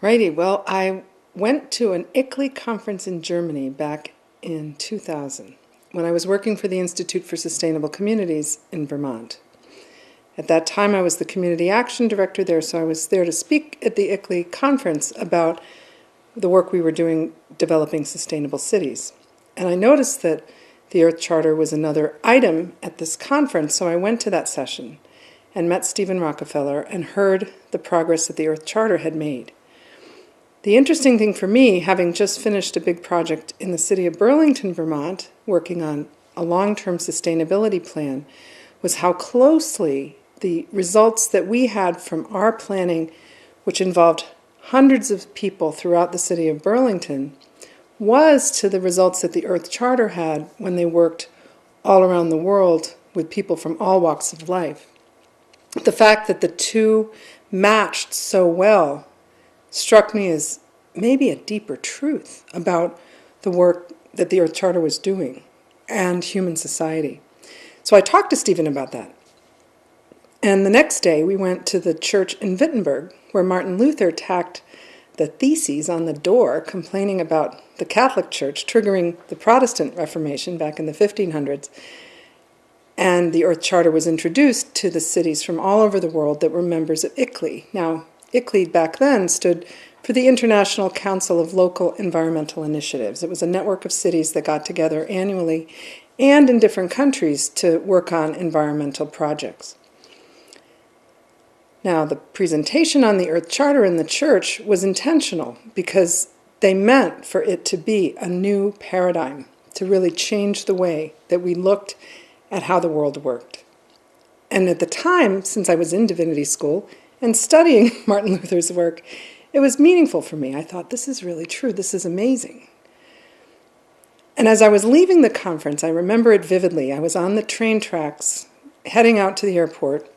Righty, well, I went to an ICLEI conference in Germany back in 2000 when I was working for the Institute for Sustainable Communities in Vermont. At that time, I was the Community Action Director there, so I was there to speak at the ICLEI conference about the work we were doing developing sustainable cities. And I noticed that the Earth Charter was another item at this conference, so I went to that session and met Stephen Rockefeller and heard the progress that the Earth Charter had made. The interesting thing for me, having just finished a big project in the city of Burlington, Vermont, working on a long-term sustainability plan, was how closely the results that we had from our planning, which involved hundreds of people throughout the city of Burlington, was to the results that the Earth Charter had when they worked all around the world with people from all walks of life. The fact that the two matched so well struck me as maybe a deeper truth about the work that the Earth Charter was doing and human society. So I talked to Stephen about that. And the next day we went to the church in Wittenberg where Martin Luther tacked the theses on the door complaining about the Catholic Church triggering the Protestant Reformation back in the 1500s. And the Earth Charter was introduced to the cities from all over the world that were members of ICLEI. Now, ICLEI back then stood for the International Council of Local Environmental Initiatives. It was a network of cities that got together annually and in different countries to work on environmental projects. Now, the presentation on the Earth Charter in the church was intentional because they meant for it to be a new paradigm, to really change the way that we looked at how the world worked. And at the time, since I was in divinity school and studying Martin Luther's work, it was meaningful for me. I thought, this is really true. This is amazing. And as I was leaving the conference, I remember it vividly. I was on the train tracks heading out to the airport.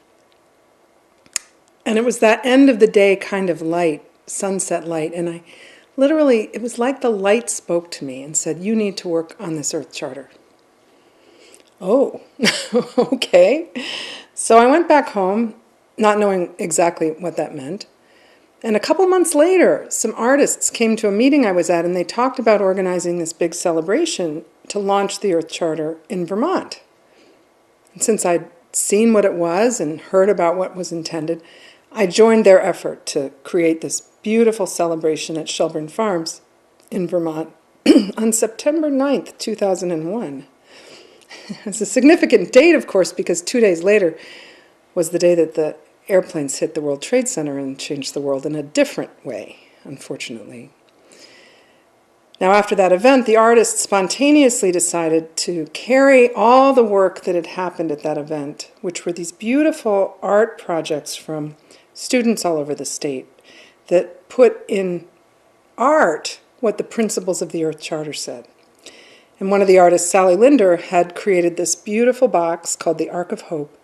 And it was that end of the day kind of light, sunset light. And I literally, it was like the light spoke to me and said, you need to work on this Earth Charter. Oh, okay. So I went back home, not knowing exactly what that meant. And a couple months later, some artists came to a meeting I was at, and they talked about organizing this big celebration to launch the Earth Charter in Vermont. And since I'd seen what it was and heard about what was intended, I joined their effort to create this beautiful celebration at Shelburne Farms in Vermont on September 9th, 2001. It's a significant date, of course, because 2 days later was the day that the airplanes hit the World Trade Center and changed the world in a different way, unfortunately. Now, after that event, the artists spontaneously decided to carry all the work that had happened at that event, which were these beautiful art projects from students all over the state that put in art what the principles of the Earth Charter said. And one of the artists, Sally Linder, had created this beautiful box called the Ark of Hope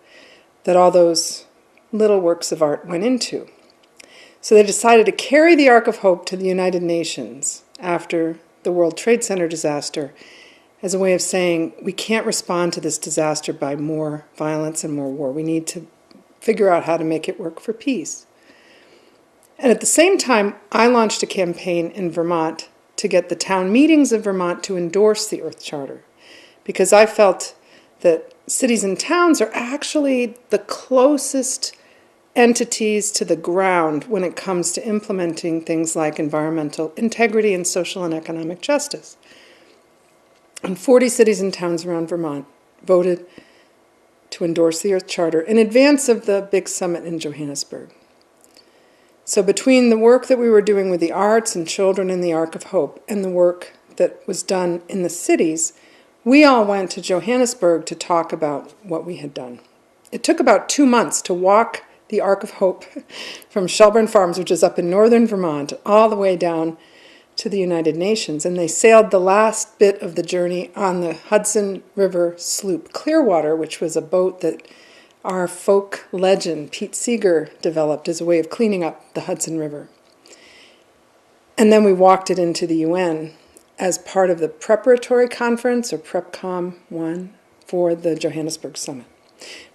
that all those little works of art went into. So they decided to carry the Ark of Hope to the United Nations after the World Trade Center disaster as a way of saying, we can't respond to this disaster by more violence and more war. We need to figure out how to make it work for peace. And at the same time, I launched a campaign in Vermont to get the town meetings of Vermont to endorse the Earth Charter, because I felt that cities and towns are actually the closest entities to the ground when it comes to implementing things like environmental integrity and social and economic justice. And 40 cities and towns around Vermont voted to endorse the Earth Charter in advance of the big summit in Johannesburg. So between the work that we were doing with the arts and children in the Ark of Hope and the work that was done in the cities, we all went to Johannesburg to talk about what we had done. It took about 2 months to walk the Ark of Hope from Shelburne Farms, which is up in northern Vermont, all the way down to the United Nations. And they sailed the last bit of the journey on the Hudson River sloop Clearwater, which was a boat that our folk legend, Pete Seeger, developed as a way of cleaning up the Hudson River. And then we walked it into the UN as part of the preparatory conference, or PrepCom 1, for the Johannesburg Summit.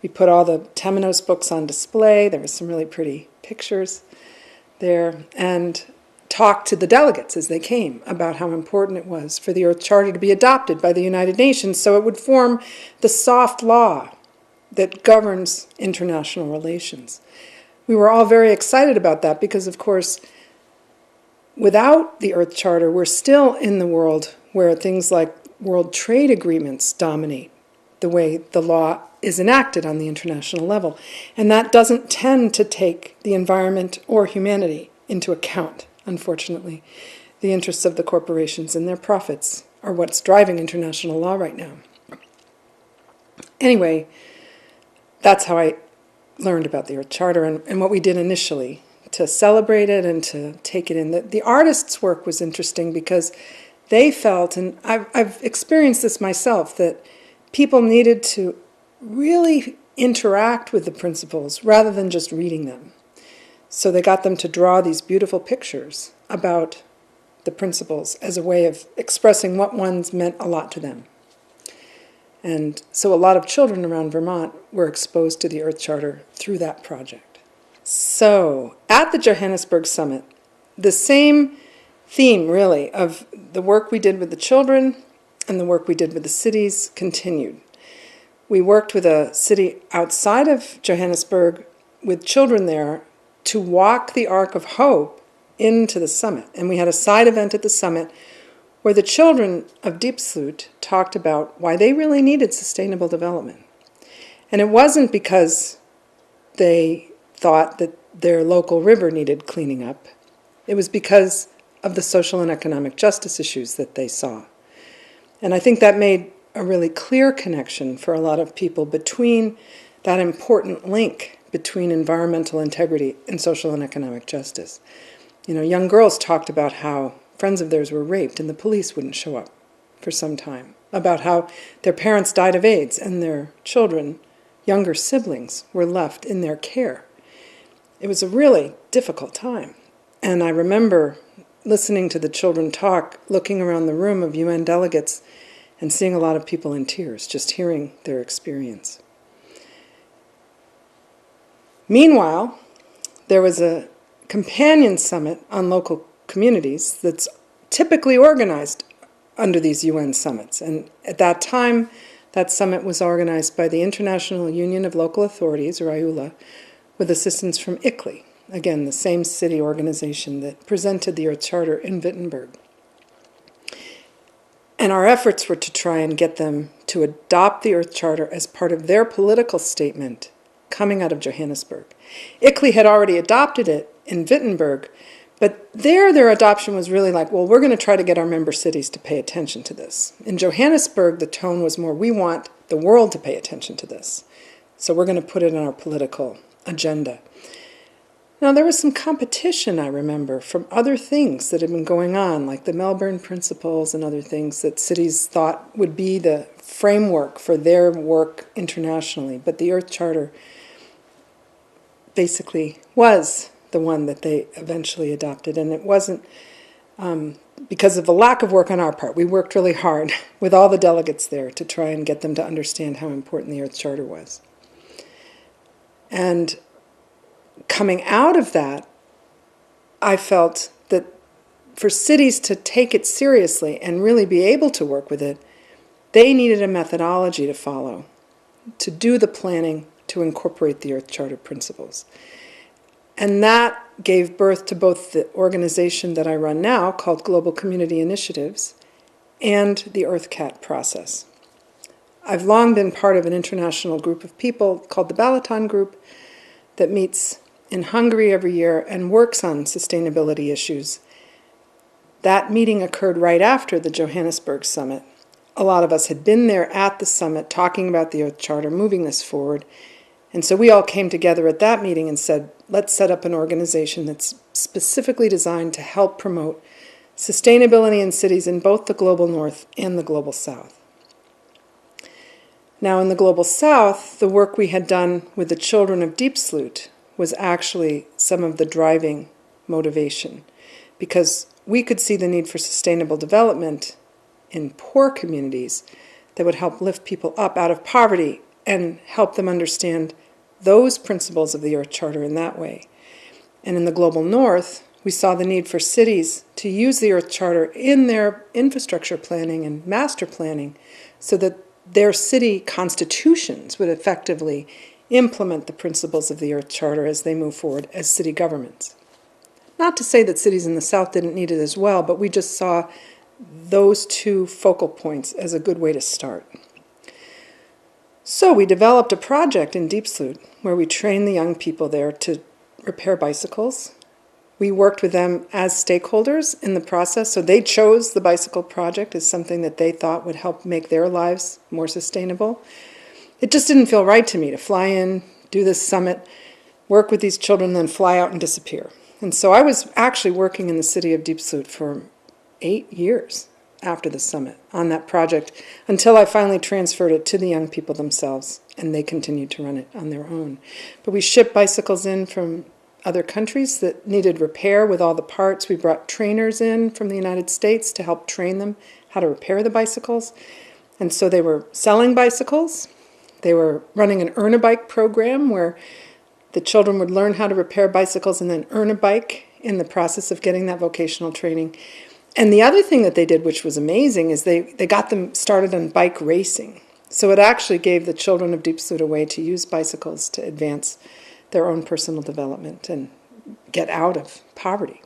We put all the Temenos books on display. There were some really pretty pictures there. And talk to the delegates as they came about how important it was for the Earth Charter to be adopted by the United Nations so it would form the soft law that governs international relations. We were all very excited about that because, of course, without the Earth Charter, we're still in the world where things like world trade agreements dominate the way the law is enacted on the international level. And that doesn't tend to take the environment or humanity into account, unfortunately. The interests of the corporations and their profits are what's driving international law right now. Anyway, that's how I learned about the Earth Charter and what we did initially to celebrate it and to take it in. The artists' work was interesting because they felt, and I've experienced this myself, that people needed to really interact with the principles rather than just reading them. So they got them to draw these beautiful pictures about the principles as a way of expressing what ones meant a lot to them. And so a lot of children around Vermont were exposed to the Earth Charter through that project. So at the Johannesburg Summit, the same theme, really, of the work we did with the children and the work we did with the cities continued. We worked with a city outside of Johannesburg with children there to walk the Ark of Hope into the summit. And we had a side event at the summit where the children of Diepsloot talked about why they really needed sustainable development. And it wasn't because they thought that their local river needed cleaning up. It was because of the social and economic justice issues that they saw. And I think that made a really clear connection for a lot of people between that important link between environmental integrity and social and economic justice. You know, young girls talked about how friends of theirs were raped and the police wouldn't show up for some time, about how their parents died of AIDS and their children, younger siblings, were left in their care. It was a really difficult time. And I remember listening to the children talk, looking around the room of UN delegates and seeing a lot of people in tears, just hearing their experience. Meanwhile, there was a companion summit on local communities that's typically organized under these UN summits. And at that time, that summit was organized by the International Union of Local Authorities, or IULA, with assistance from ICLEI, again, the same city organization that presented the Earth Charter in Wittenberg. And our efforts were to try and get them to adopt the Earth Charter as part of their political statement coming out of Johannesburg. ICLEI had already adopted it in Wittenberg, but their adoption was really like, well, we're going to try to get our member cities to pay attention to this. In Johannesburg, the tone was more, we want the world to pay attention to this. So we're going to put it on our political agenda. Now, there was some competition, I remember, from other things that had been going on, like the Melbourne Principles and other things that cities thought would be the framework for their work internationally. But the Earth Charter basically was the one that they eventually adopted. And it wasn't because of the lack of work on our part. We worked really hard with all the delegates there to try and get them to understand how important the Earth Charter was. And coming out of that, I felt that for cities to take it seriously and really be able to work with it, they needed a methodology to follow, to do the planning to incorporate the Earth Charter principles. And that gave birth to both the organization that I run now, called Global Community Initiatives, and the EarthCAT process. I've long been part of an international group of people called the Balaton Group that meets in Hungary every year and works on sustainability issues. That meeting occurred right after the Johannesburg Summit. A lot of us had been there at the summit talking about the Earth Charter, moving this forward. And so we all came together at that meeting and said, let's set up an organization that's specifically designed to help promote sustainability in cities in both the global north and the global south. Now, in the global south, the work we had done with the children of Diepsloot was actually some of the driving motivation, because we could see the need for sustainable development in poor communities that would help lift people up out of poverty and help them understand those principles of the Earth Charter in that way. And in the global north, We saw the need for cities to use the Earth Charter in their infrastructure planning and master planning so that their city constitutions would effectively implement the principles of the Earth Charter as they move forward as city governments. Not to say that cities in the South didn't need it as well, but we just saw those two focal points as a good way to start. So we developed a project in Diepsloot where we trained the young people there to repair bicycles. We worked with them as stakeholders in the process, so they chose the bicycle project as something that they thought would help make their lives more sustainable. It just didn't feel right to me to fly in, do this summit, work with these children, then fly out and disappear. And so I was actually working in the city of Diepsloot for 8 years after the summit on that project until I finally transferred it to the young people themselves, and they continued to run it on their own. But we shipped bicycles in from other countries that needed repair with all the parts. We brought trainers in from the United States to help train them how to repair the bicycles. And so they were selling bicycles. They were running an Earn a Bike program where the children would learn how to repair bicycles and then earn a bike in the process of getting that vocational training. And the other thing that they did, which was amazing, is they got them started on bike racing. So it actually gave the children of Diepsloot a way to use bicycles to advance their own personal development and get out of poverty.